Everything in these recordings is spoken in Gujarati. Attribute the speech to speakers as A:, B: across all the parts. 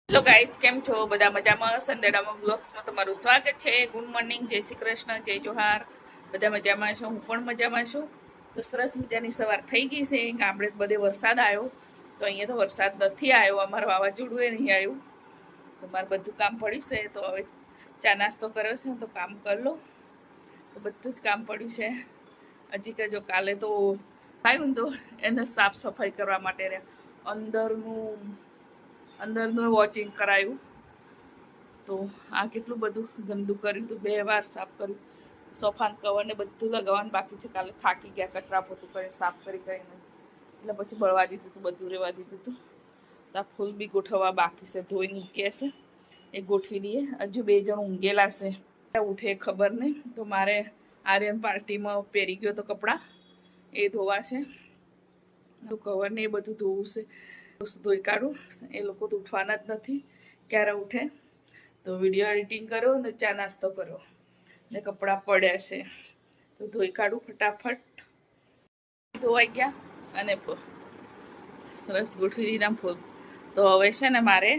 A: હેલો ગાઈઝ, કેમ છો? બધા મજામાં? સંદેડામાં બ્લોગ્સમાં તમારું સ્વાગત છે. ગુડ મોર્નિંગ, જય શ્રી કૃષ્ણ, જય જોહાર. બધા મજામાં છો? હું પણ મજામાં છું. તો સરસ મજાની સવાર થઈ ગઈ છે. ગામડે બધે વરસાદ આવ્યો, તો અહીંયા તો વરસાદ નથી આવ્યો. અમારું વાવાઝોડું એ નહીં આવ્યું. તો મારે બધું કામ પડ્યું છે. તો હવે ચા નાસ્તો કર્યો છે, તો કામ કરી લો. તો બધું જ કામ પડ્યું છે. હજી કે જો કાલે તો આવ્યું ને, તો એને સાફ સફાઈ કરવા માટે અંદરનું વોચિંગ કરાયું. તો આ કેટલું બધું ગંદુ કર્યું હતું. 2 વાર સાફ કર્યું. સોફાન કવર ને બધું લગાવવાનું બાકી છે. કાલે થાકી ગયા, કચરા પોતું કરીને સાફ કરીને, એટલે પછી બળવા દીધું હતું, બધું રહેવા દીધું હતું. તો આ ફૂલ બી ગોઠવવા બાકી છે. ધોઈને મૂક્યા છે, એ ગોઠવી દઈએ. હજુ 2 જણ ઊંઘેલા છે, ઉઠે ખબર નહીં. તો મારે આર્યન પાર્ટીમાં પહેરી ગયો તો કપડાં, એ ધોવા છે. તો કવર ને એ બધું ધોવું છે, ધોઈ કાઢું. એ લોકો તો ઉઠવાના જ નથી, ક્યારે ઉઠે. તો વિડીયો એડિટિંગ કર્યો ને ચા નાસ્તો કર્યો ને કપડાં પડ્યા છે, તો ધોઈ કાઢું ફટાફટ. ધોવાઈ ગયા અને સરસ ગોઠવી દીધા ફૂલ. તો હવે છે ને મારે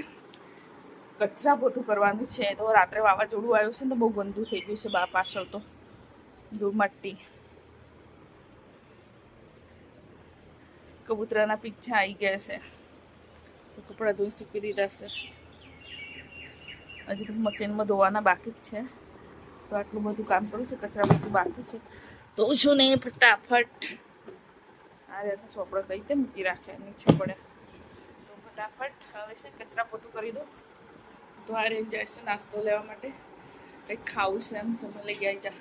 A: કચરા પોતું કરવાનું છે. તો રાત્રે વાવાઝોડું આવ્યું છે ને, તો બહુ ગંદુ થઈ ગયું છે બા પાછળ. તો ધૂળ કબૂતરાના પીછા આવી ગયા છે. તો કપડાં ધોઈ સૂકી દીધા છે. હજી તો મશીનમાં ધોવાના બાકી જ છે. તો આટલું બધું કામ કરું છે, કચરા બધું બાકી છે. તો શું ને ફટાફટ આ રીતે ચોપડો કઈ રીતે મૂકી રાખે નીચે પડે. તો ફટાફટ હવે છે કચરા પોતું કરી દો. તો આ રીતે જાય છે નાસ્તો લેવા માટે. કંઈક ખાવું છે એમ, તમે લઈ આવી જા.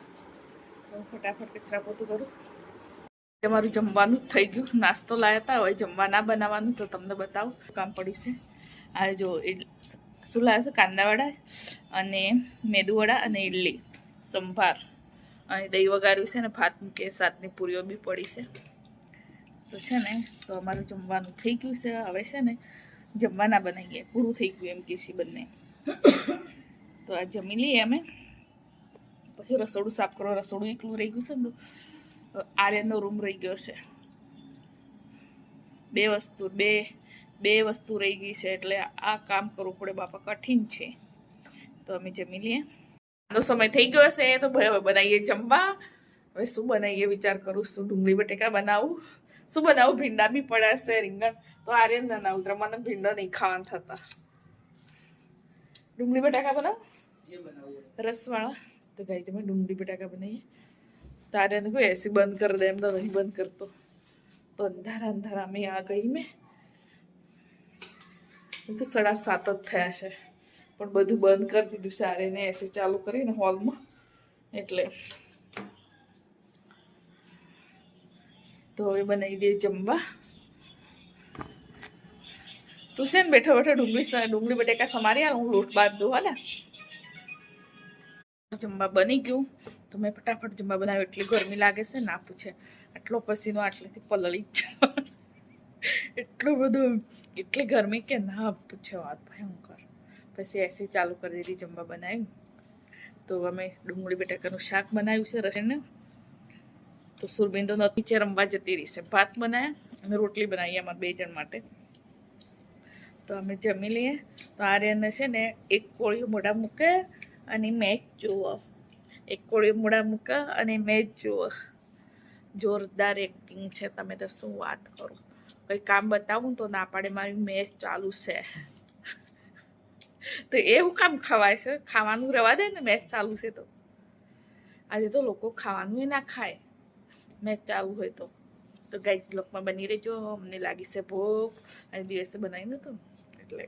A: તો ફટાફટ કચરા પોતું કરું. તમારું જમવાનું જ થઈ ગયું. નાસ્તો લાવ્યા હતા, હવે જમવા ના બનાવવાનું. તો તમને બતાવું કામ પડ્યું છે. આ જો શું લાવ્યા છે? કાંદાવડા અને મેદુવડા અને ઇડલી સંભાર અને દહીં વઘાર્યું છે ને ભાત મૂકે. 7ની પૂરીઓ બી પડી છે. તો છે ને, તો અમારું જમવાનું થઈ ગયું છે. હવે છે ને જમવાના બનાવીએ, પૂરું થઈ ગયું એમ કે છે બંને. તો આ જમી લઈએ અમે, પછી રસોડું સાફ કરો. રસોડું એકલું રહી ગયું છે ને, તો આર્યનનો રૂમ રહી ગયો છે. બે વસ્તુ રહી ગઈ છે, એટલે આ કામ કરવું પડે બાપા, કઠિન છે. તો અમે જમી લઈએ. આનો સમય થઈ ગયો છે, તો હવે બનાવીએ જમવા. હવે શું બનાવીએ વિચાર કરું. શું ડુંગળી બટેકા બનાવું, શું બનાવું? ભીંડા બી પડ્યા છે, રીંગણ. તો આર્યન ના ઉતરે, મને ભીંડા નહીં ખાવાના થતા. ડુંગળી બટાકા બનાવ રસવાળા. તો ગાઈ તમે ડુંગળી બટાકા બનાવીએ. તો આર્યન કોઈ એસી બંધ કરી દે, એમ તો નહીં બંધ કરતો. તો અંધારા અમે આ ગઈ મેં તો 7:30 જ થયા છે, પણ બધું બંધ કરી દીધું છે. આર્યને એસી ચાલુ કરીને હોલમાં, એટલે તો હવે બનાવી દઈએ જમવા. તું છે ને બેઠો બેઠો ડુંગળી બટેકા સમારી આલ, હું લોટ બાદ દઉં. હાલે જમવા બની ગયું. તો મેં ફટાફટ જમવા બનાવ્યું. એટલી ગરમી લાગે છે ના પૂછે. આટલો પસીનો આટલેથી પલળી જ એટલું બધું, એટલી ગરમી કે ના પૂછે વાત, ભયંકર. પછી એસી ચાલુ કરી દીધી, જમવા બનાવ્યું. તો અમે ડુંગળી બટાકાનું શાક બનાવ્યું છે રસીને. તો સુરબીન તો નીચે રમવા જતી રહી છે. ભાત બનાવ્યા અને રોટલી બનાવી અમારા 2 જણ માટે. તો અમે જમી લઈએ. તો આર્યને છે ને એક કોળીઓ મોઢા મૂકે અને મેચ જુઓ. એક કોળીઓ મોઢા મૂકે અને મેચ જુઓ. જોરદાર એક્ટિંગ છે. તમે તો શું વાત કરો. કંઈ કામ બતાવું તો ના પાડે, મારી મેચ ચાલુ છે. તો એવું કામ ખવાય છે? ખાવાનું રવા દે ને, મેચ ચાલુ છે તો. આજે તો લોકો ખાવાનું એ ના ખાય મેચ ચાલુ હોય તો. તો ગાઈસ બ્લોગમાં બની રહેજો. અમને લાગી છે ભૂખ, આજે દિવસે બનાવી નહોતું એટલે.